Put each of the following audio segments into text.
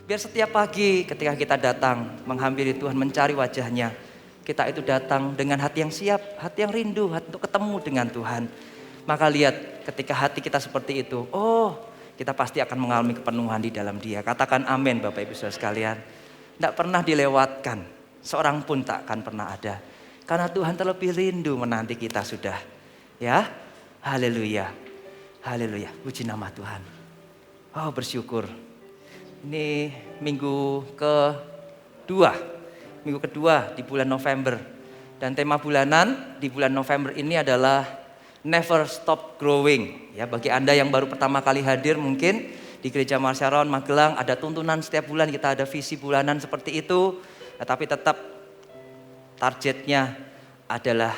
Biar setiap pagi ketika kita datang menghampiri Tuhan, mencari wajahnya, kita itu datang dengan hati yang siap, hati yang rindu, hati untuk ketemu dengan Tuhan. Maka lihat ketika hati kita seperti itu, kita pasti akan mengalami kepenuhan di dalam Dia. Katakan amin Bapak Ibu Saudara sekalian. Tidak pernah dilewatkan, seorang pun tak akan pernah ada. Karena Tuhan terlebih rindu menanti kita sudah. Ya, haleluya, haleluya, puji nama Tuhan. Bersyukur. Ini minggu kedua di bulan November. Dan tema bulanan di bulan November ini adalah Never Stop Growing. Ya, bagi Anda yang baru pertama kali hadir mungkin di Gereja Marsharon Magelang ada tuntunan setiap bulan, kita ada visi bulanan seperti itu. Tapi tetap targetnya adalah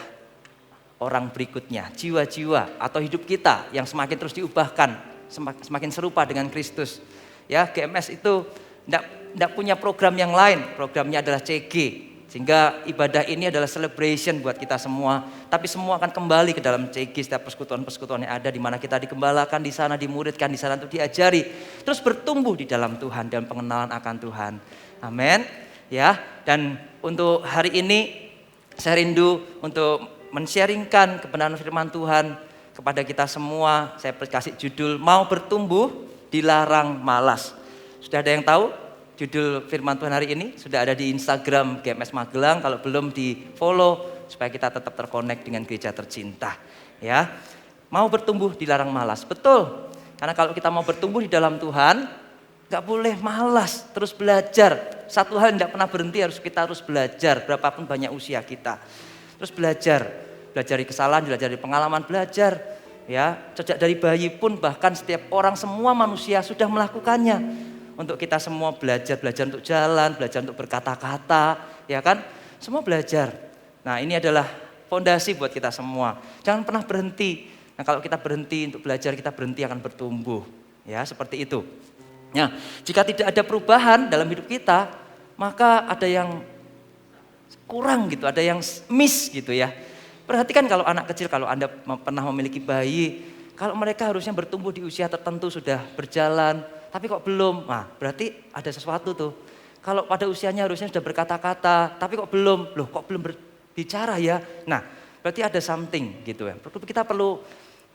orang berikutnya, jiwa-jiwa atau hidup kita yang semakin terus diubahkan, semakin serupa dengan Kristus. Ya, GMS itu tidak punya program yang lain, programnya adalah CG. Sehingga ibadah ini adalah celebration buat kita semua. Tapi semua akan kembali ke dalam CG, setiap persekutuan-persekutuan yang ada di mana kita dikembalakan di sana, dimuridkan di sana untuk diajari, terus bertumbuh di dalam Tuhan dan pengenalan akan Tuhan. Amin. Ya, dan untuk hari ini saya rindu untuk men-sharingkan kebenaran firman Tuhan kepada kita semua. Saya kasih judul, mau bertumbuh dilarang malas. Sudah ada yang tahu judul firman Tuhan hari ini? Sudah ada di Instagram GMS Magelang. Kalau belum, di follow supaya kita tetap terkonek dengan gereja tercinta. Ya, mau bertumbuh dilarang malas. Betul, karena kalau kita mau bertumbuh di dalam Tuhan, gak boleh malas, terus belajar. Satu hal yang gak pernah berhenti, kita harus belajar, berapapun banyak usia kita. Terus belajar dari kesalahan, belajar dari pengalaman, belajar. Ya, sejak dari bayi pun, bahkan setiap orang, semua manusia sudah melakukannya. Untuk kita semua belajar untuk jalan, belajar untuk berkata-kata, ya kan? Semua belajar. Nah, ini adalah fondasi buat kita semua. Jangan pernah berhenti. Nah, kalau kita berhenti untuk belajar, kita berhenti akan bertumbuh. Ya, seperti itu. Nah, jika tidak ada perubahan dalam hidup kita, maka ada yang kurang gitu, ada yang miss gitu ya. Perhatikan kalau anak kecil, kalau Anda pernah memiliki bayi, kalau mereka harusnya bertumbuh di usia tertentu sudah berjalan, tapi kok belum, nah berarti ada sesuatu tuh. Kalau pada usianya harusnya sudah berkata-kata, tapi kok belum, kok belum berbicara ya. Nah, berarti ada something gitu ya. Kita perlu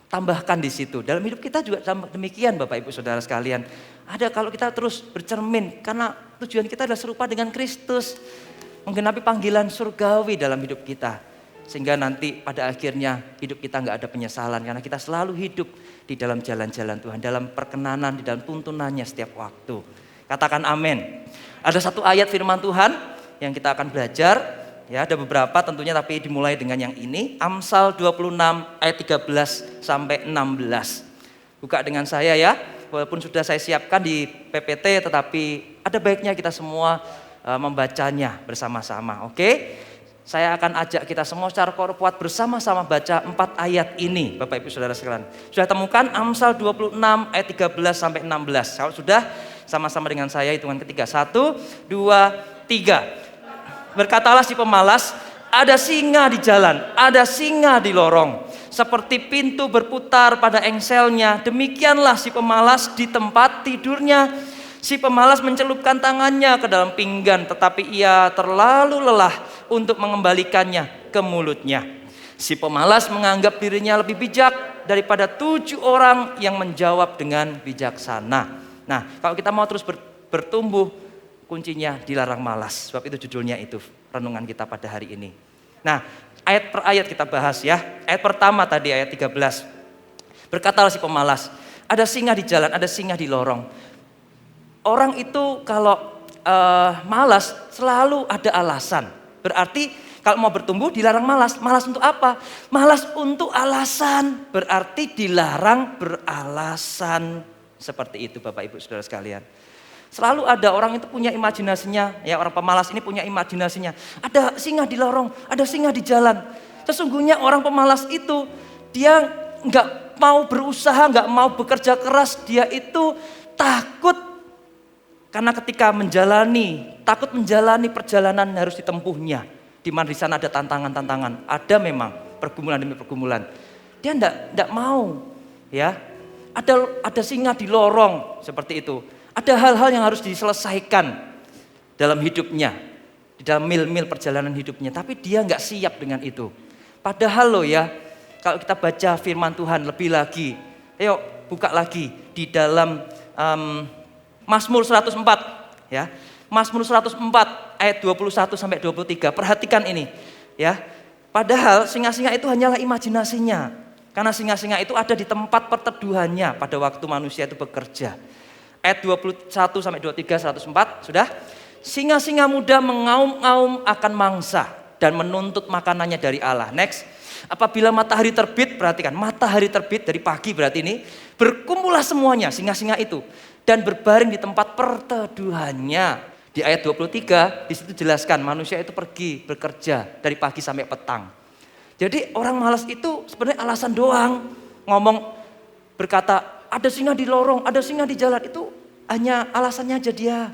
tambahkan di situ. Dalam hidup kita juga demikian Bapak Ibu Saudara sekalian. Ada kalau kita terus bercermin, karena tujuan kita adalah serupa dengan Kristus. Menggenapi panggilan surgawi dalam hidup kita. Sehingga nanti pada akhirnya hidup kita gak ada penyesalan. Karena kita selalu hidup di dalam jalan-jalan Tuhan. Dalam perkenanan, di dalam tuntunannya setiap waktu. Katakan amin. Ada satu ayat firman Tuhan yang kita akan belajar. Ya, ada beberapa tentunya, tapi dimulai dengan yang ini. Amsal 26 ayat 13 sampai 16. Buka dengan saya ya. Walaupun sudah saya siapkan di PPT, tetapi ada baiknya kita semua membacanya bersama-sama. Oke? Saya akan ajak kita semua secara korporat bersama-sama baca 4 ayat ini, Bapak Ibu Saudara sekalian. Sudah temukan Amsal 26 ayat 13 sampai 16. Kalau sudah, sama-sama dengan saya hitungan ketiga. 1, 2, 3. Berkatalah si pemalas, ada singa di jalan, ada singa di lorong. Seperti pintu berputar pada engselnya, demikianlah si pemalas di tempat tidurnya. Si pemalas mencelupkan tangannya ke dalam pinggan, tetapi ia terlalu lelah untuk mengembalikannya ke mulutnya. Si pemalas menganggap dirinya lebih bijak daripada 7 orang yang menjawab dengan bijaksana. Nah, kalau kita mau terus bertumbuh, kuncinya dilarang malas. Sebab itu judulnya itu, renungan kita pada hari ini. Nah, ayat per ayat kita bahas ya. Ayat pertama tadi ayat 13. Berkatalah si pemalas, ada singa di jalan, ada singa di lorong. Orang itu kalau malas selalu ada alasan. Berarti kalau mau bertumbuh dilarang malas. Malas untuk apa? Malas untuk alasan. Berarti dilarang beralasan. Seperti itu Bapak Ibu Saudara sekalian. Selalu ada orang itu punya imajinasinya. Ya, orang pemalas ini punya imajinasinya. Ada singa di lorong, ada singa di jalan. Sesungguhnya orang pemalas itu dia nggak mau berusaha, nggak mau bekerja keras. Dia itu takut. Karena ketika takut menjalani perjalanan harus ditempuhnya. Di mana di sana ada tantangan-tantangan. Ada memang pergumulan demi pergumulan. Dia enggak mau. Ya. Ada singa di lorong seperti itu. Ada hal-hal yang harus diselesaikan dalam hidupnya, di dalam mil-mil perjalanan hidupnya, tapi dia nggak siap dengan itu. Padahal loh ya, kalau kita baca firman Tuhan lebih lagi, ayo buka lagi di dalam Mazmur 104 ya. Mazmur 104 ayat 21 sampai 23. Perhatikan ini ya. Padahal singa-singa itu hanyalah imajinasinya. Karena singa-singa itu ada di tempat perteduhannya pada waktu manusia itu bekerja. Ayat 21 sampai 23 104 sudah. Singa-singa muda mengaum-ngaum akan mangsa dan menuntut makanannya dari Allah. Next. Apabila matahari terbit, perhatikan, matahari terbit dari pagi berarti ini, berkumpullah semuanya singa-singa itu dan berbaring di tempat perteduhannya. Di ayat 23 di situ jelaskan manusia itu pergi bekerja dari pagi sampai petang. Jadi orang malas itu sebenarnya alasan doang, ngomong berkata ada singa di lorong, ada singa di jalan, itu hanya alasannya aja dia.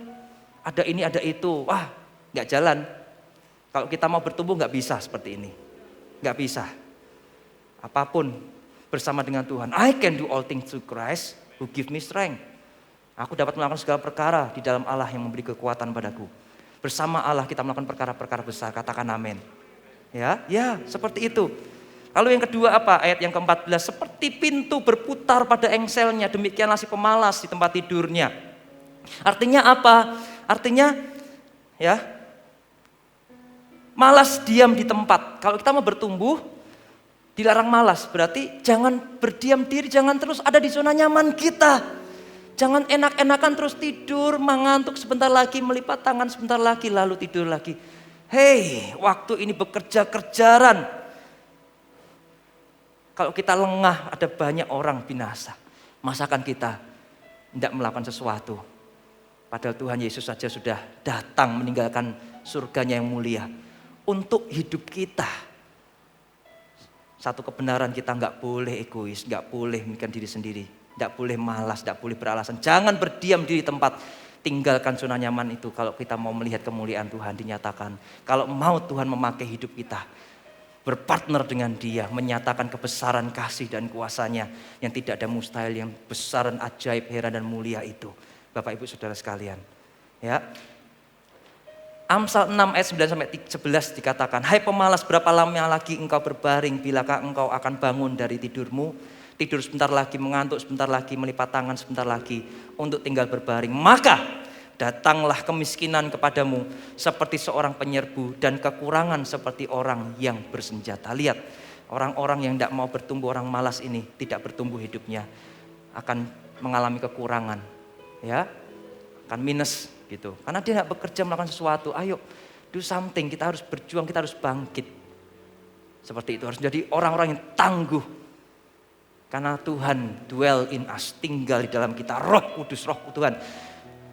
Ada ini, ada itu, wah nggak jalan. Kalau kita mau bertumbuh nggak bisa seperti ini, nggak bisa. Apapun bersama dengan Tuhan, I can do all things through Christ who give me strength. Aku dapat melakukan segala perkara di dalam Allah yang memberi kekuatan padaku. Bersama Allah kita melakukan perkara-perkara besar, katakan amin. Ya, seperti itu. Lalu yang kedua apa? Ayat yang ke-14, seperti pintu berputar pada engselnya, demikianlah si pemalas di tempat tidurnya. Artinya apa? Artinya ya, malas diam di tempat. Kalau kita mau bertumbuh, dilarang malas. Berarti jangan berdiam diri, jangan terus ada di zona nyaman kita. Jangan enak-enakan terus tidur, mengantuk sebentar lagi, melipat tangan sebentar lagi, lalu tidur lagi. Hei, waktu ini bekerja kerjaran. Kalau kita lengah, ada banyak orang binasa. Masakan kita tidak melakukan sesuatu. Padahal Tuhan Yesus saja sudah datang meninggalkan surganya yang mulia. Untuk hidup kita. Satu kebenaran, kita nggak boleh egois, nggak boleh memikirkan diri sendiri. Nggak boleh malas, nggak boleh beralasan. Jangan berdiam di tempat. Tinggalkan zona nyaman itu kalau kita mau melihat kemuliaan Tuhan dinyatakan. Kalau mau Tuhan memakai hidup kita. Berpartner dengan dia, menyatakan kebesaran kasih dan kuasanya yang tidak ada mustahil, yang besar dan ajaib, heran dan mulia itu. Bapak Ibu Saudara sekalian. Ya. Amsal 6 ayat 9 sampai 11 dikatakan, hai pemalas, berapa lama lagi engkau berbaring, bilakah engkau akan bangun dari tidurmu? Tidur sebentar lagi, mengantuk sebentar lagi, melipat tangan sebentar lagi untuk tinggal berbaring. Maka datanglah kemiskinan kepadamu seperti seorang penyerbu dan kekurangan seperti orang yang bersenjata. Lihat, orang-orang yang tidak mau bertumbuh, orang malas ini tidak bertumbuh hidupnya, akan mengalami kekurangan, ya, akan minus gitu. Karena dia tidak bekerja melakukan sesuatu. Ayo, do something. Kita harus berjuang, kita harus bangkit. Seperti itu, harus jadi orang-orang yang tangguh. Karena Tuhan dwell in us, tinggal di dalam kita, Roh Kudus, Roh Tuhan.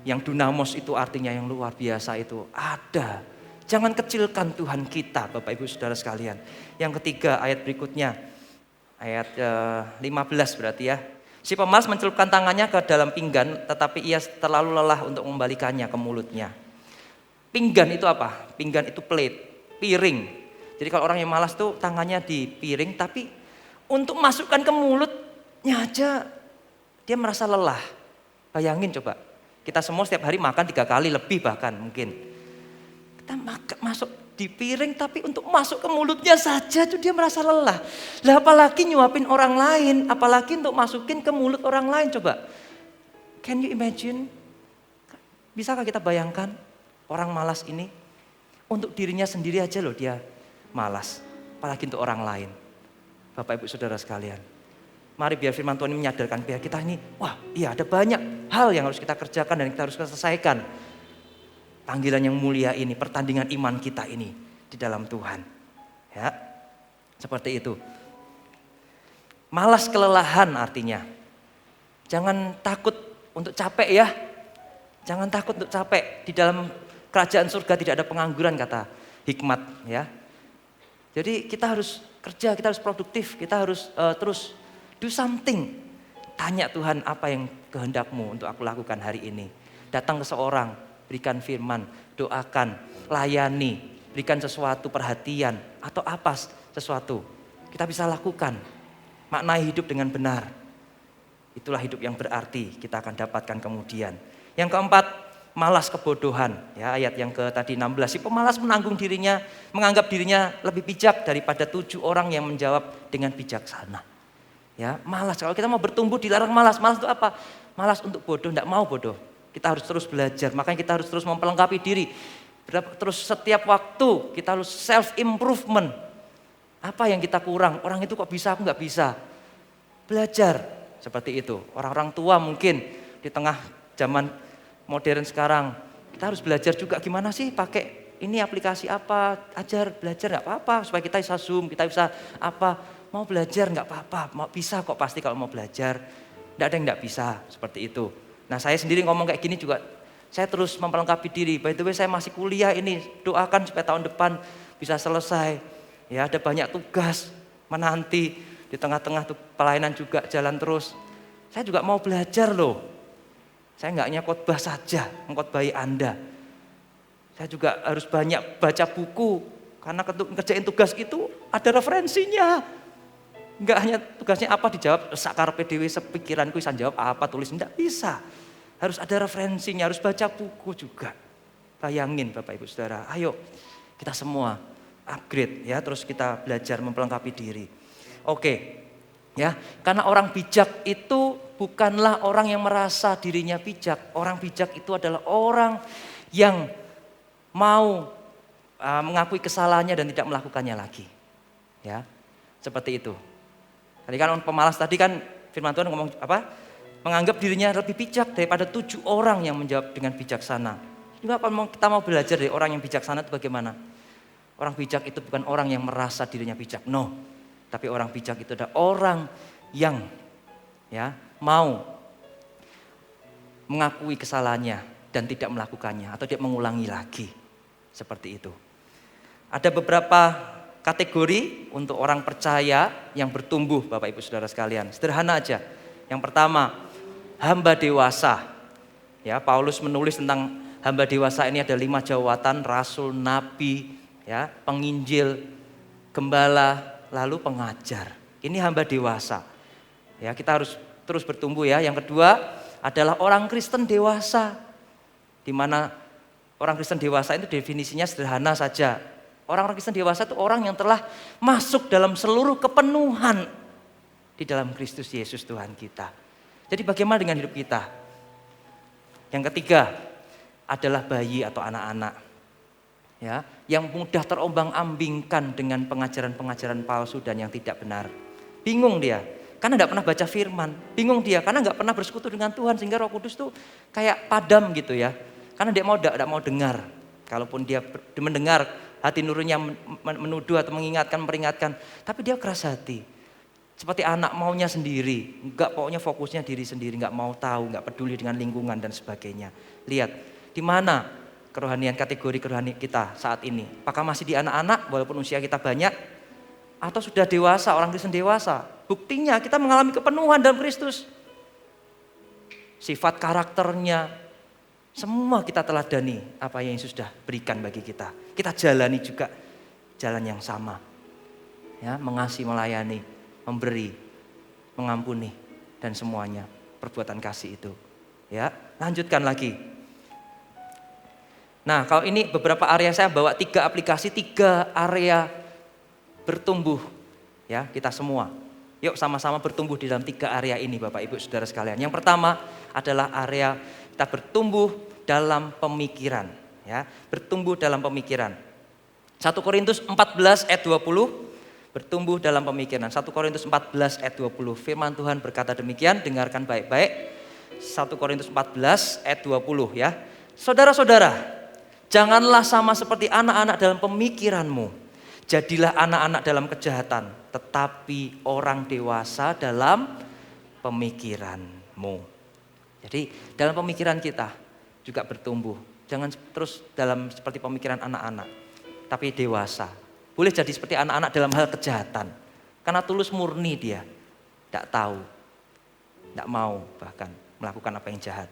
Yang dunamos itu artinya yang luar biasa itu ada. Jangan kecilkan Tuhan kita, Bapak Ibu Saudara sekalian. Yang ketiga ayat berikutnya, ayat 15 berarti ya. Si pemalas mencelupkan tangannya ke dalam pinggan, tetapi ia terlalu lelah untuk membalikannya ke mulutnya. Pinggan itu apa? Pinggan itu plate, piring. Jadi kalau orang yang malas tuh tangannya di piring, tapi untuk masukkan ke mulutnya aja dia merasa lelah. Bayangin coba. Kita semua setiap hari makan 3 kali lebih bahkan mungkin. Kita masuk di piring tapi untuk masuk ke mulutnya saja tuh dia merasa lelah. Lah apalagi nyuapin orang lain, apalagi untuk masukin ke mulut orang lain coba. Can you imagine? Bisakah kita bayangkan orang malas ini? Untuk dirinya sendiri aja loh dia malas. Apalagi untuk orang lain. Bapak Ibu Saudara sekalian. Mari biar firman Tuhan ini menyadarkan biar kita ini, wah iya ada banyak hal yang harus kita kerjakan dan kita harus selesaikan. Panggilan yang mulia ini, pertandingan iman kita ini di dalam Tuhan. Ya, seperti itu. Malas kelelahan artinya. Jangan takut untuk capek ya. Jangan takut untuk capek. Di dalam kerajaan surga tidak ada pengangguran kata hikmat ya. Jadi kita harus kerja, kita harus produktif, kita harus terus do something. Tanya Tuhan apa yang kehendakmu untuk aku lakukan hari ini. Datang ke seorang, berikan firman, doakan, layani, berikan sesuatu perhatian atau apa sesuatu. Kita bisa lakukan. Maknai hidup dengan benar. Itulah hidup yang berarti kita akan dapatkan kemudian. Yang keempat, malas kebodohan. Ya, ayat yang ke tadi 16. Si pemalas menganggap dirinya lebih bijak daripada 7 orang yang menjawab dengan bijaksana. Ya, malas. Kalau kita mau bertumbuh dilarang malas. Malas itu apa? Malas untuk bodoh, enggak mau bodoh. Kita harus terus belajar, makanya kita harus terus memperlengkapi diri. Terus setiap waktu kita harus self improvement. Apa yang kita kurang? Orang itu kok bisa, aku nggak bisa. Belajar seperti itu. Orang-orang tua mungkin di tengah zaman modern sekarang, kita harus belajar juga gimana sih pakai ini aplikasi apa, belajar nggak apa-apa supaya kita bisa Zoom, kita bisa apa, mau belajar nggak apa-apa, mau bisa kok pasti kalau mau belajar, nggak ada yang nggak bisa seperti itu. Nah saya sendiri ngomong kayak gini juga, saya terus memperlengkapi diri. By the way saya masih kuliah ini, doakan supaya tahun depan bisa selesai. Ya ada banyak tugas menanti, di tengah-tengah pelayanan juga jalan terus. Saya juga mau belajar loh. Saya nggak hanya khotbah saja, mengkhotbahi Anda. Saya juga harus banyak baca buku, karena ngerjain tugas itu ada referensinya. Nggak hanya tugasnya apa dijawab, sakar PDW sepikiranku bisa jawab apa, tulis, enggak bisa. Harus ada referensinya, harus baca buku juga. Bayangin Bapak Ibu Saudara, ayo kita semua upgrade ya, terus kita belajar memperlengkapi diri. Oke, ya, karena orang bijak itu bukanlah orang yang merasa dirinya bijak. Orang bijak itu adalah orang yang mau mengakui kesalahannya dan tidak melakukannya lagi. Ya, seperti itu. Tadi kan pemalas tadi kan firman Tuhan ngomong apa? Menganggap dirinya lebih bijak daripada 7 orang yang menjawab dengan bijaksana. Juga kita mau belajar dari orang yang bijaksana itu bagaimana? Orang bijak itu bukan orang yang merasa dirinya bijak, no. Tapi orang bijak itu adalah orang yang ya mau mengakui kesalahannya dan tidak melakukannya atau tidak mengulangi lagi. Seperti itu. Ada beberapa kategori untuk orang percaya yang bertumbuh Bapak Ibu Saudara sekalian. Sederhana aja. Yang pertama, hamba dewasa. Ya, Paulus menulis tentang hamba dewasa ini ada 5 jawatan, rasul, nabi, ya, penginjil, gembala, lalu pengajar. Ini hamba dewasa. Ya, kita harus terus bertumbuh ya. Yang kedua adalah orang Kristen dewasa. Di mana orang Kristen dewasa itu definisinya sederhana saja. Orang-orang Kristen dewasa itu orang yang telah masuk dalam seluruh kepenuhan di dalam Kristus Yesus Tuhan kita. Jadi bagaimana dengan hidup kita? Yang ketiga adalah bayi atau anak-anak. Ya, yang mudah terombang-ambingkan dengan pengajaran-pengajaran palsu dan yang tidak benar. Bingung dia, karena tidak pernah baca firman. Bingung dia, karena nggak pernah bersekutu dengan Tuhan. Sehingga Roh Kudus tuh kayak padam gitu ya. Karena dia tidak mau dengar. Kalaupun dia mendengar, hati nurunnya menuduh atau mengingatkan, memperingatkan. Tapi dia keras hati. Seperti anak maunya sendiri. Enggak, pokoknya fokusnya diri sendiri. Enggak mau tahu, enggak peduli dengan lingkungan dan sebagainya. Lihat, di mana kerohanian, kategori kerohanian kita saat ini. Apakah masih di anak-anak walaupun usia kita banyak? Atau sudah dewasa, orang Kristen dewasa? Buktinya kita mengalami kepenuhan dalam Kristus. Sifat karakternya, semua kita teladani apa yang Yesus sudah berikan bagi kita. Kita jalani juga jalan yang sama. Ya, mengasihi, melayani, memberi, mengampuni dan semuanya perbuatan kasih itu. Ya, lanjutkan lagi. Nah, kalau ini beberapa area saya bawa 3 aplikasi, 3 area bertumbuh. Ya, kita semua. Yuk sama-sama bertumbuh di dalam 3 area ini Bapak Ibu Saudara sekalian. Yang pertama adalah area kita bertumbuh dalam pemikiran, ya, bertumbuh dalam pemikiran. 1 Korintus 14 ayat 20, bertumbuh dalam pemikiran. 1 Korintus 14 ayat 20, firman Tuhan berkata demikian, dengarkan baik-baik. 1 Korintus 14 ayat 20 ya. Saudara-saudara, janganlah sama seperti anak-anak dalam pemikiranmu. Jadilah anak-anak dalam kejahatan, tetapi orang dewasa dalam pemikiranmu. Jadi dalam pemikiran kita juga bertumbuh. Jangan terus dalam seperti pemikiran anak-anak, tapi dewasa. Boleh jadi seperti anak-anak dalam hal kejahatan. Karena tulus murni dia, tidak tahu, tidak mau bahkan melakukan apa yang jahat.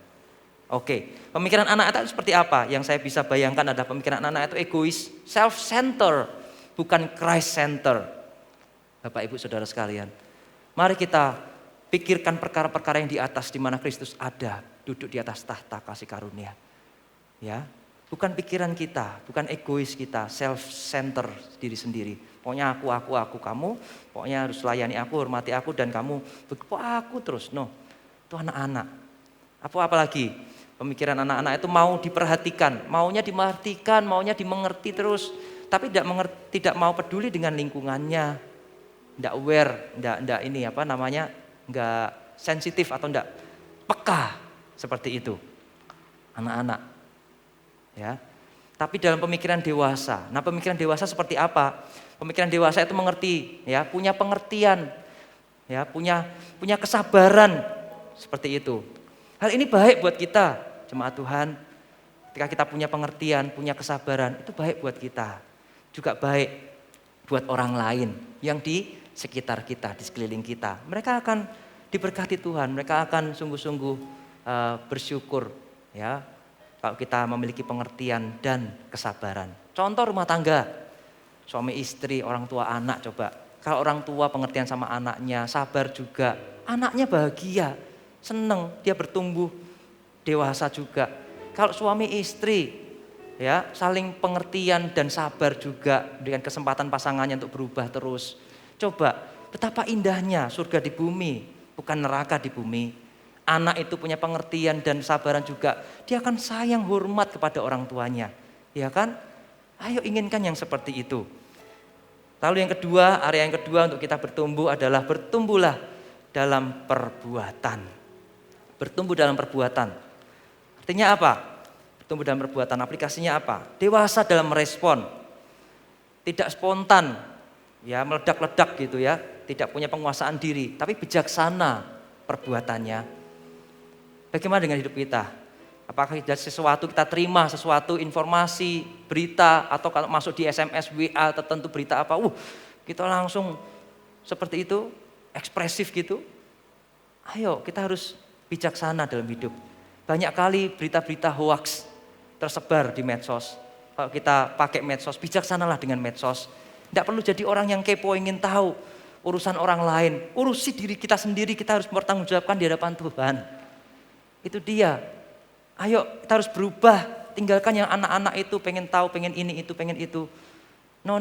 Oke, pemikiran anak itu seperti apa? Yang saya bisa bayangkan adalah pemikiran anak itu egois, self-center, bukan Christ-center. Bapak Ibu Saudara sekalian, mari kita pikirkan perkara-perkara yang di atas di mana Kristus ada. duduk di atas tahta kasih karunia. Ya, bukan pikiran kita, bukan egois kita, self-center diri sendiri. Pokoknya aku, kamu, pokoknya harus layani aku, hormati aku, dan kamu, aku terus. No, itu anak-anak. Apalagi pemikiran anak-anak itu mau diperhatikan, maunya dimengertikan, maunya dimengerti terus, tapi tidak mau peduli dengan lingkungannya, tidak aware, tidak sensitif atau tidak peka seperti itu anak-anak. Ya, tapi dalam pemikiran dewasa. Nah, pemikiran dewasa seperti apa? Pemikiran dewasa itu mengerti, ya, punya pengertian, ya, punya kesabaran seperti itu. Hal ini baik buat kita, jemaat Tuhan. Ketika kita punya pengertian, punya kesabaran, itu baik buat kita. Juga baik buat orang lain yang di sekitar kita, di sekeliling kita. Mereka akan diberkati Tuhan, mereka akan sungguh-sungguh bersyukur, ya. Kalau kita memiliki pengertian dan kesabaran. Contoh rumah tangga, suami istri, orang tua anak coba. Kalau orang tua pengertian sama anaknya, sabar juga. Anaknya bahagia, senang, dia bertumbuh dewasa juga. Kalau suami istri, ya, saling pengertian dan sabar juga dengan kesempatan pasangannya untuk berubah terus. Coba, betapa indahnya surga di bumi, bukan neraka di bumi. Anak itu punya pengertian dan sabaran juga. Dia akan sayang, hormat kepada orang tuanya. Ya kan? Ayo inginkan yang seperti itu. Lalu area yang kedua untuk kita bertumbuh adalah bertumbuhlah dalam perbuatan. Bertumbuh dalam perbuatan. Artinya apa? Bertumbuh dalam perbuatan, aplikasinya apa? Dewasa dalam merespon. Tidak spontan, ya, meledak-ledak gitu ya. Tidak punya penguasaan diri, tapi bijaksana perbuatannya. Bagaimana dengan hidup kita? Apakah kita terima sesuatu informasi, berita, atau kalau masuk di SMS, WA tertentu berita apa, kita langsung seperti itu, ekspresif gitu. Ayo, kita harus bijaksana dalam hidup. Banyak kali berita-berita hoaks tersebar di medsos. Kalau kita pakai medsos, bijaksanalah dengan medsos. Tidak perlu jadi orang yang kepo, ingin tahu urusan orang lain. Urusi diri kita sendiri, kita harus bertanggungjawabkan di hadapan Tuhan. Itu dia. Ayo kita harus berubah. Tinggalkan yang anak-anak itu pengen tahu, pengen ini itu, pengen itu. No.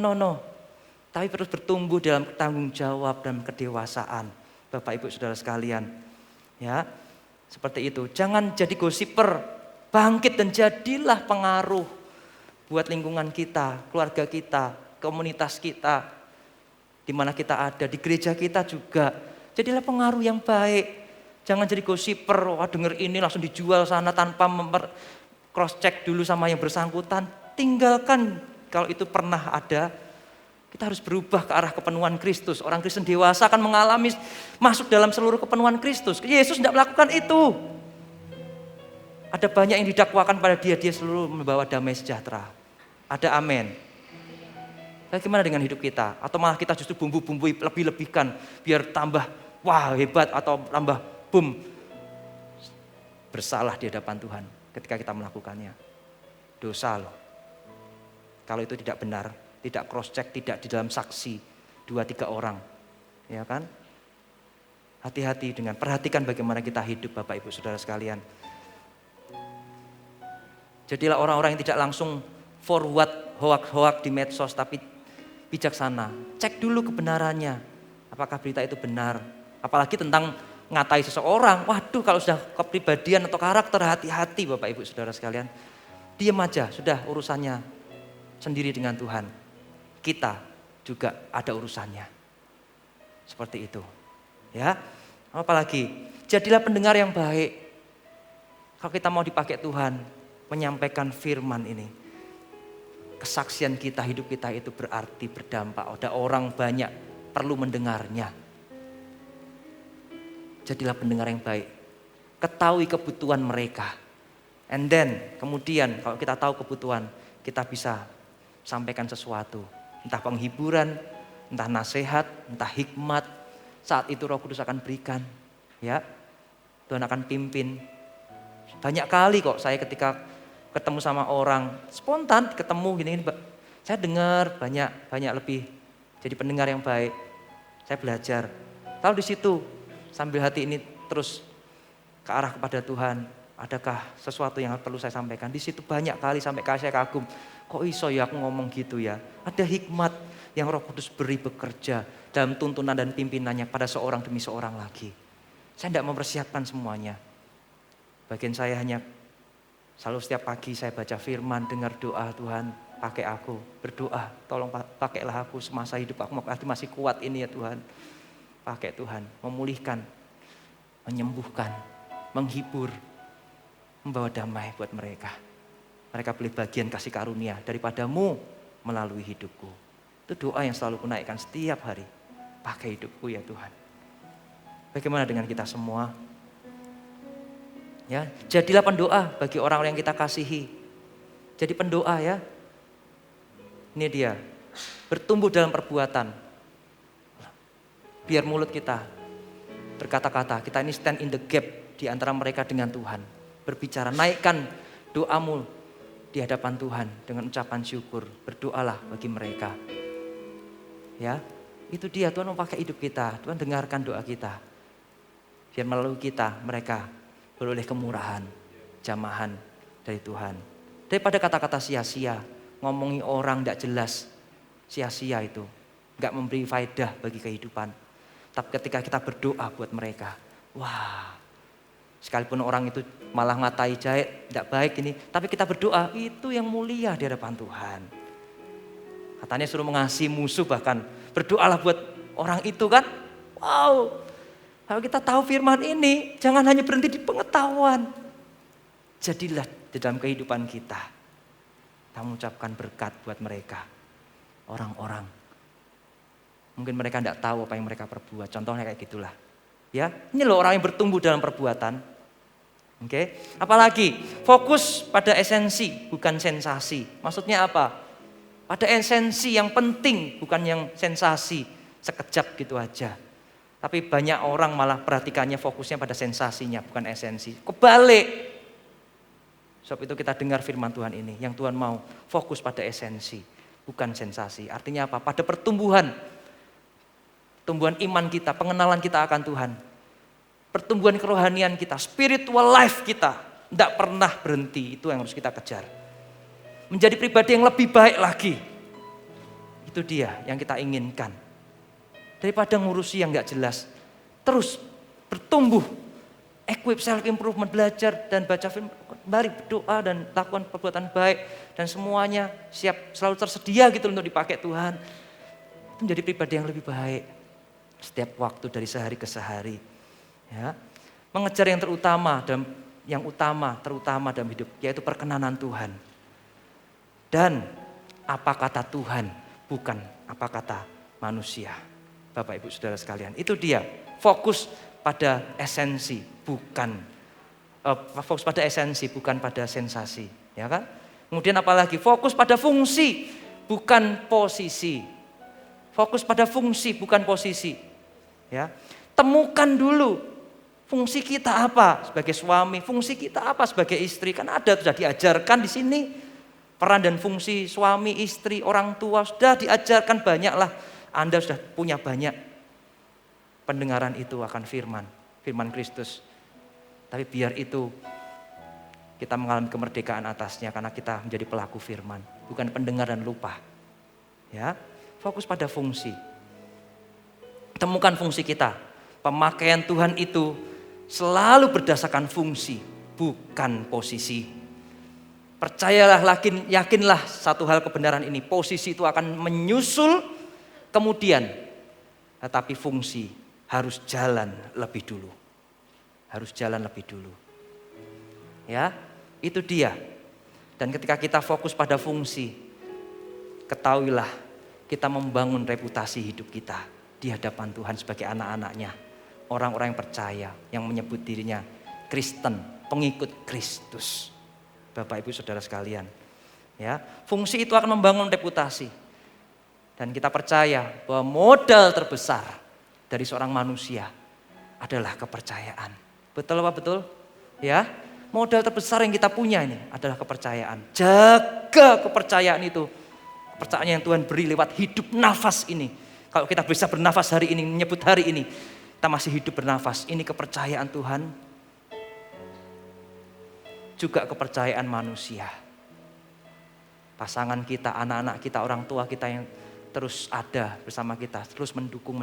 Tapi terus bertumbuh dalam tanggung jawab dan kedewasaan. Bapak Ibu Saudara sekalian. Ya, seperti itu. Jangan jadi gosiper. Bangkit dan jadilah pengaruh buat lingkungan kita, keluarga kita, komunitas kita. Di mana kita ada, di gereja kita juga. Jadilah pengaruh yang baik. Jangan jadi gosiper, denger ini langsung dijual sana tanpa cross check dulu sama yang bersangkutan. Tinggalkan kalau itu pernah ada. Kita harus berubah ke arah kepenuhan Kristus. Orang Kristen dewasa akan mengalami masuk dalam seluruh kepenuhan Kristus. Yesus tidak melakukan itu. Ada banyak yang didakwakan pada dia selalu membawa damai sejahtera. Ada amin. Bagaimana dengan hidup kita? Atau malah kita justru bumbu-bumbui lebih-lebihkan biar tambah hebat atau tambah bersalah di hadapan Tuhan ketika kita melakukannya. Dosa loh. Kalau itu tidak benar, tidak cross check, tidak di dalam saksi 2-3 orang. Ya kan? Hati-hati perhatikan bagaimana kita hidup Bapak Ibu Saudara sekalian. Jadilah orang-orang yang tidak langsung forward hoak-hoak di medsos, tapi bijaksana. Cek dulu kebenarannya. Apakah berita itu benar? Apalagi tentang ngatai seseorang. Waduh, kalau sudah kepribadian atau karakter, hati-hati Bapak Ibu Saudara sekalian. Diam aja, sudah urusannya sendiri dengan Tuhan. Kita juga ada urusannya. Seperti itu. Ya. Apalagi, jadilah pendengar yang baik. Kalau kita mau dipakai Tuhan, menyampaikan firman ini. Kesaksian kita, hidup kita itu berarti berdampak. Ada orang banyak perlu mendengarnya. Jadilah pendengar yang baik. Ketahui kebutuhan mereka. And then, kemudian kalau kita tahu kebutuhan, kita bisa sampaikan sesuatu. Entah penghiburan, entah nasihat, entah hikmat. Saat itu Roh Kudus akan berikan. Ya, Tuhan akan pimpin. Banyak kali kok saya ketika ketemu sama orang, spontan ketemu gini-gini. Saya dengar banyak lebih jadi pendengar yang baik. Saya belajar. Lalu di situ sambil hati ini terus ke arah kepada Tuhan. Adakah sesuatu yang perlu saya sampaikan? Di situ banyak kali sampai saya kagum. Kok iso ya aku ngomong gitu ya? Ada hikmat yang Roh Kudus beri bekerja dalam tuntunan dan pimpinannya pada seorang demi seorang lagi. Saya tidak mempersiapkan semuanya. Bagian saya hanya selalu setiap pagi saya baca firman, dengar doa, Tuhan pakai aku, berdoa, tolong pakailah aku semasa hidup aku masih kuat ini ya Tuhan. Pakai Tuhan, memulihkan, menyembuhkan, menghibur, membawa damai buat mereka. Mereka boleh bagian kasih karunia daripadamu melalui hidupku. Itu doa yang selalu kunaikkan setiap hari. Pakai hidupku ya Tuhan. Bagaimana dengan kita semua? Ya, jadilah pendoa bagi orang-orang yang kita kasihi. Jadi pendoa ya. Ini dia, bertumbuh dalam perbuatan. Biar mulut kita berkata-kata, kita ini stand in the gap di antara mereka dengan Tuhan. Berbicara, naikkan doamu di hadapan Tuhan dengan ucapan syukur. Berdoalah bagi mereka. Ya, itu dia, Tuhan mau pakai hidup kita. Tuhan dengarkan doa kita. Biar melalui kita, mereka beroleh kemurahan, jamahan dari Tuhan. Daripada kata-kata sia-sia, ngomongi orang tidak jelas, sia-sia itu. Gak memberi faedah bagi kehidupan. Tapi ketika kita berdoa buat mereka, wah, sekalipun orang itu malah ngatai jahit, tidak baik ini. Tapi kita berdoa, itu yang mulia di hadapan Tuhan. Katanya suruh mengasihi musuh bahkan. Berdoalah buat orang itu kan. Wow, kalau kita tahu firman ini, jangan hanya berhenti di pengetahuan. Jadilah di dalam kehidupan kita. Kita mengucapkan berkat buat mereka. Orang-orang. Mungkin mereka tidak tahu apa yang mereka perbuat. Contohnya kayak gitulah. Ya, ini loh orang yang bertumbuh dalam perbuatan. Oke, apalagi fokus pada esensi bukan sensasi. Maksudnya apa? Pada esensi yang penting bukan yang sensasi sekejap gitu aja. Tapi banyak orang malah perhatikannya fokusnya pada sensasinya bukan esensi. Kebalik. Sebab itu kita dengar firman Tuhan ini. Yang Tuhan mau fokus pada esensi bukan sensasi. Artinya apa? Pada pertumbuhan. Pertumbuhan iman kita, pengenalan kita akan Tuhan. Pertumbuhan kerohanian kita, spiritual life kita. Tidak pernah berhenti, itu yang harus kita kejar. Menjadi pribadi yang lebih baik lagi. Itu dia yang kita inginkan. Daripada ngurusi yang gak jelas. Terus bertumbuh. Equip self-improvement, belajar dan baca film. Mari berdoa dan lakukan perbuatan baik. Dan semuanya siap selalu tersedia gitu untuk dipakai Tuhan. Itu menjadi pribadi yang lebih baik. Setiap waktu dari sehari ke sehari. Ya, mengejar yang terutama dalam hidup, yaitu perkenanan Tuhan. Dan apa kata Tuhan, bukan apa kata manusia. Bapak Ibu Saudara sekalian, itu dia. Fokus pada esensi, bukan pada sensasi, ya kan? Kemudian apalagi fokus pada fungsi, bukan posisi. Fokus pada fungsi, bukan posisi. Ya, temukan dulu. Fungsi kita apa sebagai suami, fungsi kita apa sebagai istri. Kan ada, sudah diajarkan di sini. Peran dan fungsi suami, istri, orang tua sudah diajarkan banyaklah. Anda sudah punya banyak pendengaran itu akan firman Kristus. Tapi biar itu kita mengalami kemerdekaan atasnya karena kita menjadi pelaku firman. Bukan pendengar dan lupa. Ya, fokus pada fungsi. Temukan fungsi kita. Pemakaian Tuhan itu selalu berdasarkan fungsi, bukan posisi. Percayalah, yakinlah satu hal kebenaran ini. Posisi itu akan menyusul kemudian. Tetapi fungsi harus jalan lebih dulu. Harus jalan lebih dulu. Ya, itu dia. Dan ketika kita fokus pada fungsi, ketahuilah kita membangun reputasi hidup kita di hadapan Tuhan sebagai anak-anaknya. Orang-orang yang percaya, yang menyebut dirinya Kristen, pengikut Kristus. Bapak Ibu Saudara sekalian. Ya, fungsi itu akan membangun reputasi. Dan kita percaya bahwa modal terbesar dari seorang manusia adalah kepercayaan. Betul apa betul? Ya, modal terbesar yang kita punya ini adalah kepercayaan. Jaga kepercayaan itu. Kepercayaan yang Tuhan beri lewat hidup nafas ini. Kalau kita bisa bernafas hari ini, menyebut hari ini, kita masih hidup bernafas. Ini kepercayaan Tuhan. juga kepercayaan manusia. Pasangan kita, anak-anak kita, orang tua kita yang terus ada bersama kita, terus mendukung.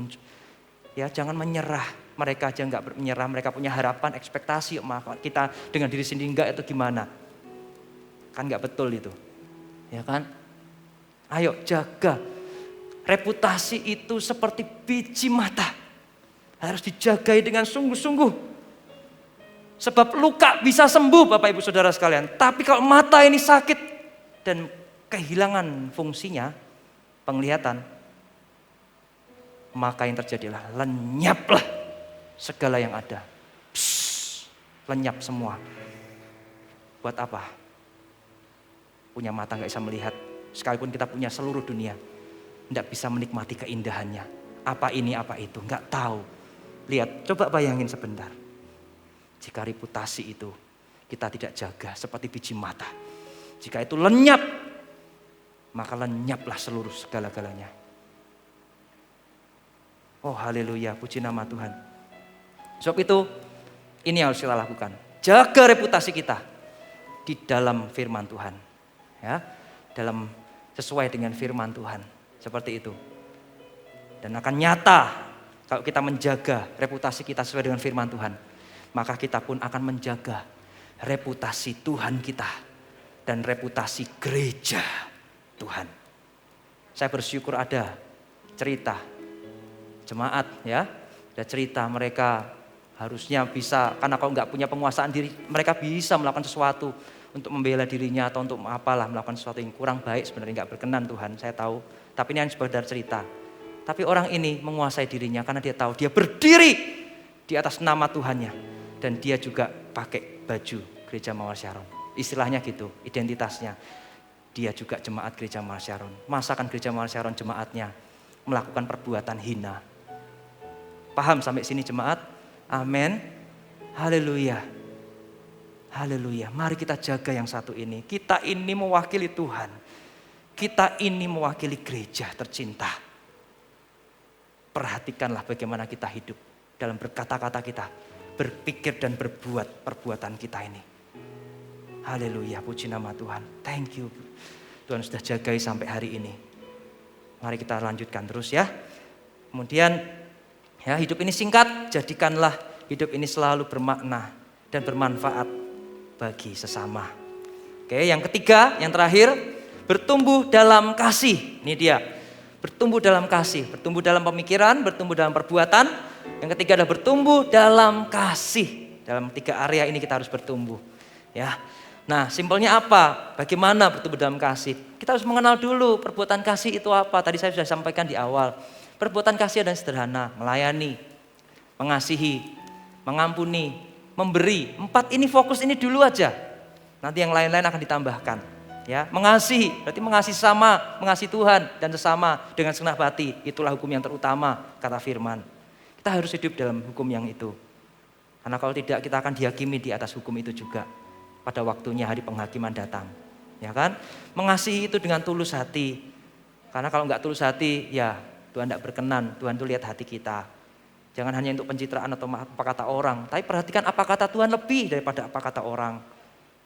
Ya, jangan menyerah. Mereka aja nggak menyerah, mereka punya harapan, ekspektasi. Maka kita dengan diri sendiri enggak, itu gimana? Kan nggak betul itu. Ya kan? Ayo jaga. Reputasi itu seperti biji mata. Harus dijagai dengan sungguh-sungguh. Sebab luka bisa sembuh Bapak Ibu Saudara sekalian. Tapi kalau mata ini sakit dan kehilangan fungsinya, penglihatan, maka yang terjadilah lenyaplah segala yang ada. Lenyap semua. Buat apa? Punya mata gak bisa melihat. Sekalipun kita punya seluruh dunia, tidak bisa menikmati keindahannya. Apa ini, apa itu, gak tahu. Lihat, coba bayangin sebentar. Jika reputasi itu kita tidak jaga seperti biji mata. Jika itu lenyap, maka lenyaplah seluruh segala-galanya. Oh haleluya, puji nama Tuhan. Sebab itu, ini yang harus kita lakukan. Jaga reputasi kita di dalam firman Tuhan. Ya, dalam sesuai dengan firman Tuhan. Seperti itu. Dan akan nyata kalau kita menjaga reputasi kita sesuai dengan firman Tuhan. Maka kita pun akan menjaga reputasi Tuhan kita. Dan reputasi gereja Tuhan. Saya bersyukur ada cerita jemaat ya. Ada cerita mereka harusnya bisa, karena kalau nggak punya penguasaan diri, mereka bisa melakukan sesuatu untuk membela dirinya atau untuk apalah, melakukan sesuatu yang kurang baik, sebenarnya nggak berkenan Tuhan, saya tahu. Tapi ini hanya sekedar cerita. Tapi orang ini menguasai dirinya karena dia tahu dia berdiri di atas nama Tuhannya. Dan dia juga pakai baju gereja Mawar Syaron. Istilahnya gitu, identitasnya. Dia juga jemaat gereja Mawar Syaron. Masakan gereja Mawar Syaron jemaatnya melakukan perbuatan hina. Paham sampai sini jemaat? Amin. Haleluya. Haleluya. Mari kita jaga yang satu ini. Kita ini mewakili Tuhan. Kita ini mewakili gereja tercinta. Perhatikanlah bagaimana kita hidup dalam berkata-kata kita. Berpikir dan berbuat perbuatan kita ini. Haleluya, puji nama Tuhan. Thank you. Tuhan sudah jagai sampai hari ini. Mari kita lanjutkan terus ya. Kemudian ya, hidup ini singkat, jadikanlah hidup ini selalu bermakna dan bermanfaat bagi sesama. Oke, yang ketiga, yang terakhir, bertumbuh dalam kasih. Ini dia. Bertumbuh dalam kasih, bertumbuh dalam pemikiran, bertumbuh dalam perbuatan. Yang ketiga adalah bertumbuh dalam kasih. Dalam 3 area ini kita harus bertumbuh. Ya. Nah, simpelnya apa? Bagaimana bertumbuh dalam kasih? Kita harus mengenal dulu perbuatan kasih itu apa. Tadi saya sudah sampaikan di awal. Perbuatan kasih adalah sederhana, melayani, mengasihi, mengampuni, memberi. 4 ini fokus ini dulu aja. Nanti yang lain-lain akan ditambahkan. Ya, mengasihi, berarti mengasihi sama, mengasihi Tuhan dan sesama dengan segenap hati. Itulah hukum yang terutama, kata firman. Kita harus hidup dalam hukum yang itu. Karena kalau tidak, kita akan dihakimi di atas hukum itu juga. Pada waktunya hari penghakiman datang. Ya kan? Mengasihi itu dengan tulus hati. Karena kalau enggak tulus hati, ya Tuhan tidak berkenan. Tuhan itu lihat hati kita. Jangan hanya untuk pencitraan atau apa kata orang. Tapi perhatikan apa kata Tuhan lebih daripada apa kata orang.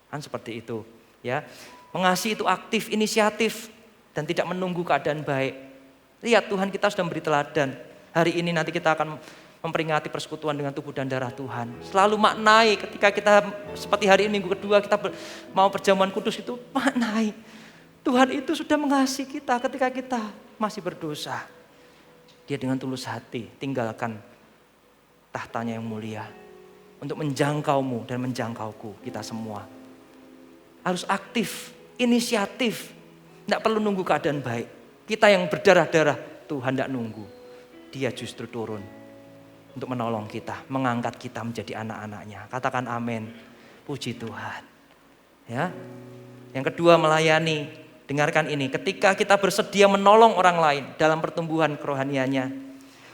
Kan seperti itu. Ya. Mengasihi itu aktif, inisiatif. Dan tidak menunggu keadaan baik. Lihat Tuhan kita sudah memberi teladan. Hari ini nanti kita akan memperingati persekutuan dengan tubuh dan darah Tuhan. Selalu maknai ketika kita seperti hari ini minggu kedua kita mau perjamuan kudus itu maknai. Tuhan itu sudah mengasihi kita ketika kita masih berdosa. Dia dengan tulus hati tinggalkan tahtanya yang mulia. Untuk menjangkaumu dan menjangkauku kita semua. Harus aktif, inisiatif. Tidak perlu nunggu keadaan baik. Kita yang berdarah-darah, Tuhan tidak nunggu. Dia justru turun untuk menolong kita, mengangkat kita menjadi anak-anaknya. Katakan amin. Puji Tuhan. Ya. Yang kedua, melayani. Dengarkan ini, ketika kita bersedia menolong orang lain dalam pertumbuhan kerohaniannya,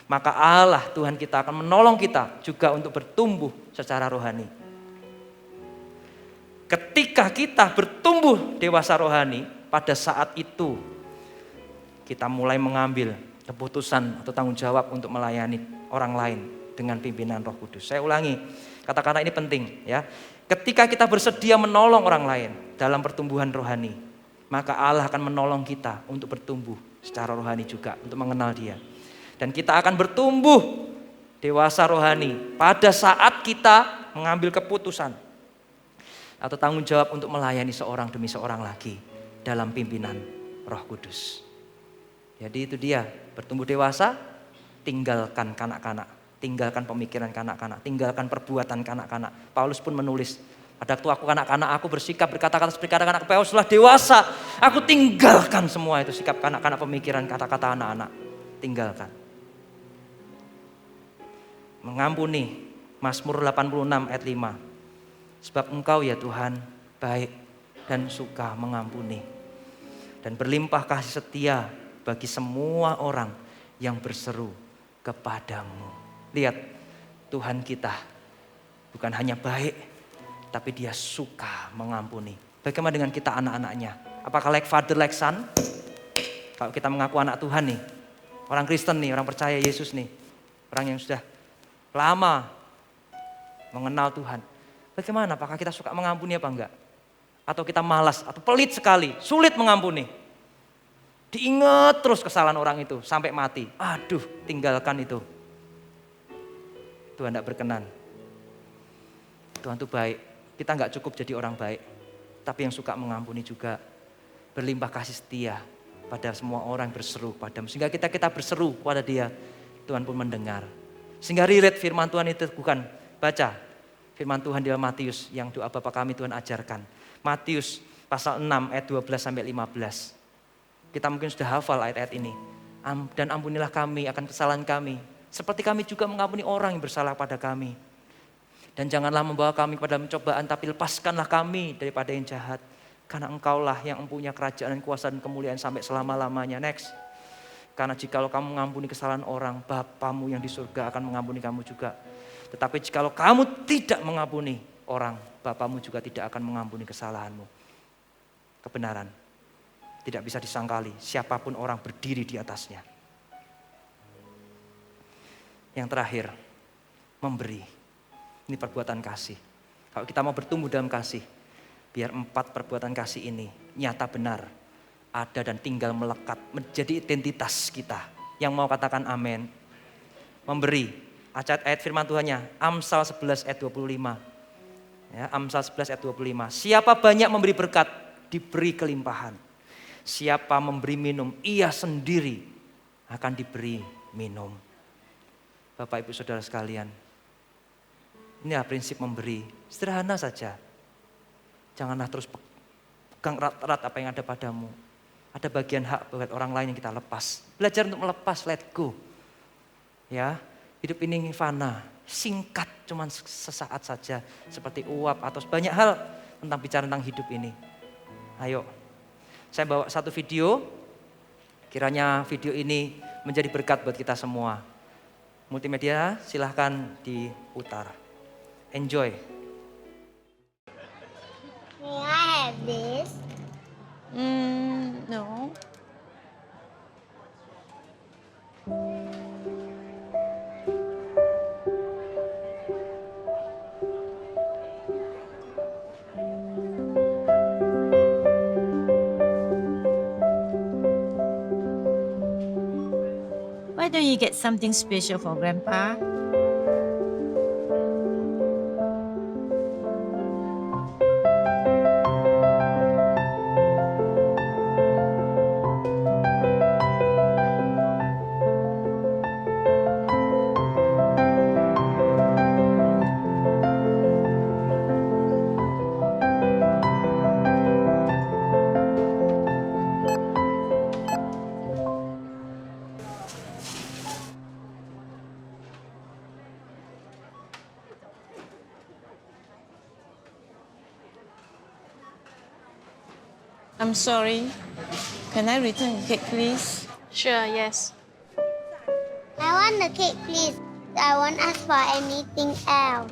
maka Allah Tuhan kita akan menolong kita juga untuk bertumbuh secara rohani. Ketika kita bertumbuh dewasa rohani, pada saat itu kita mulai mengambil keputusan atau tanggung jawab untuk melayani orang lain dengan pimpinan Roh Kudus. Saya ulangi, kata-kata ini penting ya. Ketika kita bersedia menolong orang lain dalam pertumbuhan rohani, maka Allah akan menolong kita untuk bertumbuh secara rohani juga, untuk mengenal Dia. Dan kita akan bertumbuh dewasa rohani pada saat kita mengambil keputusan atau tanggung jawab untuk melayani seorang demi seorang lagi dalam pimpinan Roh Kudus. Jadi itu dia, bertumbuh dewasa, tinggalkan kanak-kanak, tinggalkan pemikiran kanak-kanak, tinggalkan perbuatan kanak-kanak. Paulus pun menulis, pada waktu aku kanak-kanak aku bersikap, berkata-kata seperti kanak-kanak, tapi setelah dewasa aku tinggalkan semua itu, sikap kanak-kanak, pemikiran, kata-kata anak-anak, tinggalkan. Mengampuni, Mazmur 86 ayat 5. Sebab Engkau ya Tuhan baik dan suka mengampuni dan berlimpah kasih setia bagi semua orang yang berseru kepadamu. Lihat, Tuhan kita bukan hanya baik, tapi Dia suka mengampuni. Bagaimana dengan kita anak-anaknya? Apakah like father like son? Kalau kita mengaku anak Tuhan nih, orang Kristen nih, orang percaya Yesus nih, orang yang sudah lama mengenal Tuhan. Bagaimana? Apakah kita suka mengampuni apa enggak? Atau kita malas atau pelit sekali, sulit mengampuni? Diingat terus kesalahan orang itu sampai mati. Aduh, tinggalkan itu. Tuhan tidak berkenan. Tuhan itu baik. Kita enggak cukup jadi orang baik, tapi yang suka mengampuni juga. Berlimpah kasih setia pada semua orang yang berseru padamu. Sehingga kita berseru kepada Dia, Tuhan pun mendengar. Sehingga relate firman Tuhan itu bukan baca. Firman Tuhan di dalam Matius yang doa Bapa kami Tuhan ajarkan. Matius pasal 6 ayat 12 sampai 15. Kita mungkin sudah hafal ayat-ayat ini. Dan ampunilah kami akan kesalahan kami, seperti kami juga mengampuni orang yang bersalah pada kami. Dan janganlah membawa kami kepada pencobaan, tapi lepaskanlah kami daripada yang jahat. Karena Engkaulah yang mempunyai kerajaan dan kuasa dan kemuliaan sampai selama-lamanya. Next. Karena jikalau kamu mengampuni kesalahan orang, Bapamu yang di surga akan mengampuni kamu juga. Tetapi jikalau kamu tidak mengampuni orang, Bapamu juga tidak akan mengampuni kesalahanmu. Kebenaran tidak bisa disangkali, siapapun orang berdiri di atasnya. Yang terakhir, memberi. Ini perbuatan kasih. Kalau kita mau bertumbuh dalam kasih, biar 4 perbuatan kasih ini nyata benar, ada dan tinggal melekat, menjadi identitas kita. Yang mau katakan amin. Memberi. Ayat firman Tuhannya, Amsal 11 ayat 25. Ya, Amsal 11 ayat 25. Siapa banyak memberi berkat, diberi kelimpahan. Siapa memberi minum, ia sendiri akan diberi minum. Bapak Ibu Saudara sekalian, inilah prinsip memberi. Sederhana saja. Janganlah terus pegang erat-erat apa yang ada padamu. Ada bagian hak buat orang lain yang kita lepas. Belajar untuk melepas, let go. Ya. Hidup ini fana, singkat, cuman sesaat saja. Seperti uap atau banyak hal tentang bicara tentang hidup ini. Ayo, saya bawa satu video, kiranya video ini menjadi berkat buat kita semua. Multimedia silahkan diputar. Enjoy. May I have this? No. Why don't you get something special for Grandpa? I'm sorry. Can I return the cake, please? Sure, yes. I want the cake, please. I won't ask for anything else.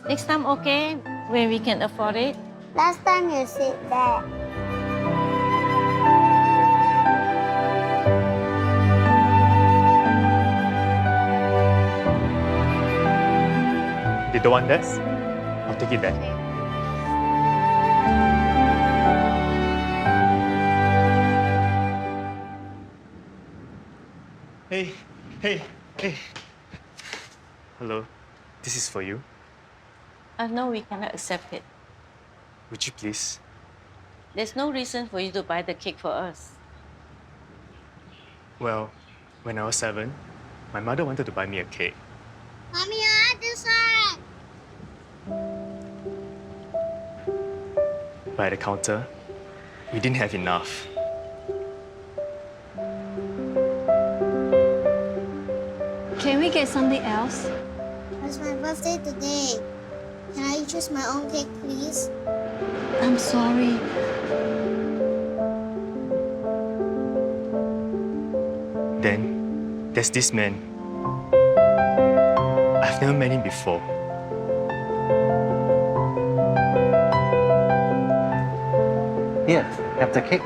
Next time, okay? When we can afford it? Last time you said that. You don't want this? I'll take it back. Hey, hey. Hello, this is for you. No, we cannot accept it. Would you please? There's no reason for you to buy the cake for us. Well, when I was 7, my mother wanted to buy me a cake. Mommy, I want this one. But at the counter, we didn't have enough. Can we get something else? It's my birthday today. Can I choose my own cake, please? I'm sorry. Then, there's this man. I've never met him before. Here, have the cake.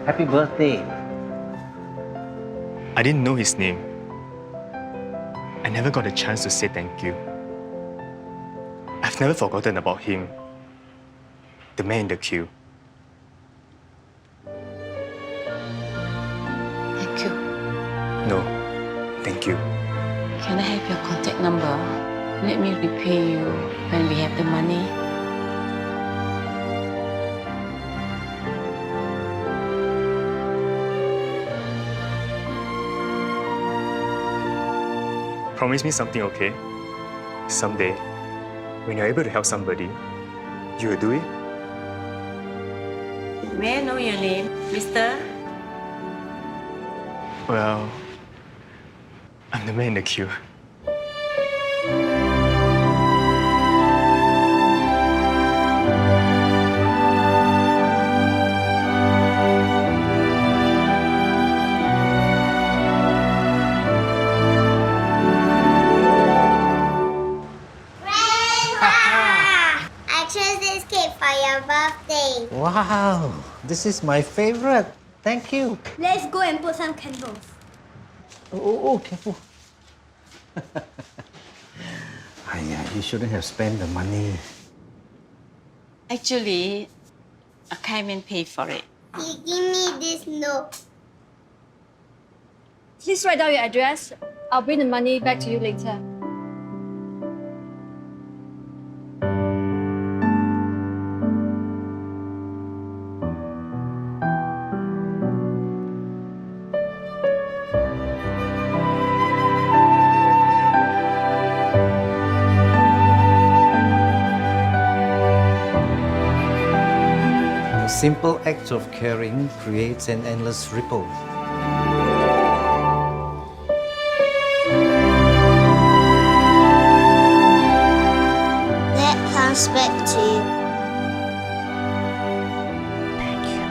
Happy birthday. I didn't know his name. I never got a chance to say thank you. I've never forgotten about him. The man in the queue. Thank you. No, thank you. Can I have your contact number? Let me repay you when we have the money. Promise me something, okay? Someday, when you're able to help somebody, you will do it? May I know your name, mister? Well, I'm the man in the queue. I chose this cake for your birthday. Wow, this is my favorite. Thank you. Let's go and put some candles. Oh, careful. You shouldn't have spent the money. Actually, I came and paid for it. He give me this note. Please write down your address. I'll bring the money back to you later. A simple act of caring creates an endless ripple. That comes back to you. Thank you.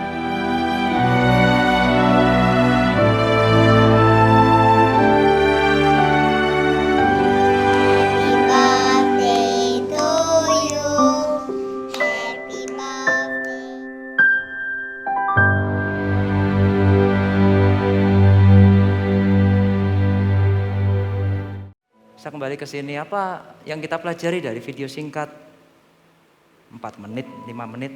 Happy birthday to you. Happy birthday. Bisa kembali ke sini, apa yang kita pelajari dari video singkat 4 menit, 5 menit.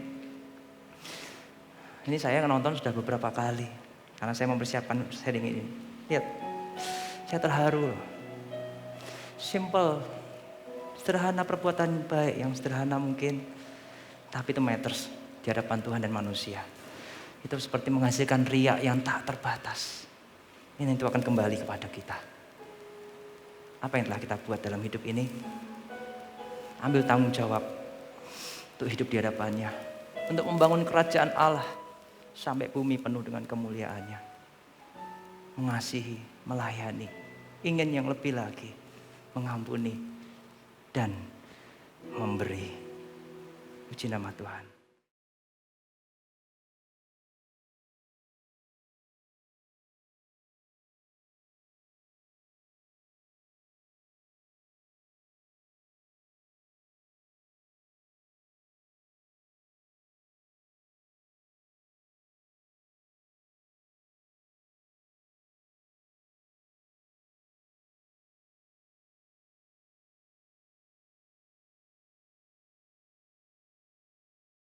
Ini saya nonton sudah beberapa kali karena saya mempersiapkan sharing ini. Lihat, saya terharu loh. Simple, sederhana, perbuatan baik yang sederhana mungkin, tapi itu matters di hadapan Tuhan dan manusia. Itu seperti menghasilkan riak yang tak terbatas. Ini itu akan kembali kepada kita. Apa yang telah kita buat dalam hidup ini? Ambil tanggung jawab untuk hidup di hadapannya. Untuk membangun kerajaan Allah sampai bumi penuh dengan kemuliaannya. Mengasihi, melayani, ingin yang lebih lagi. Mengampuni dan memberi. Puji nama Tuhan.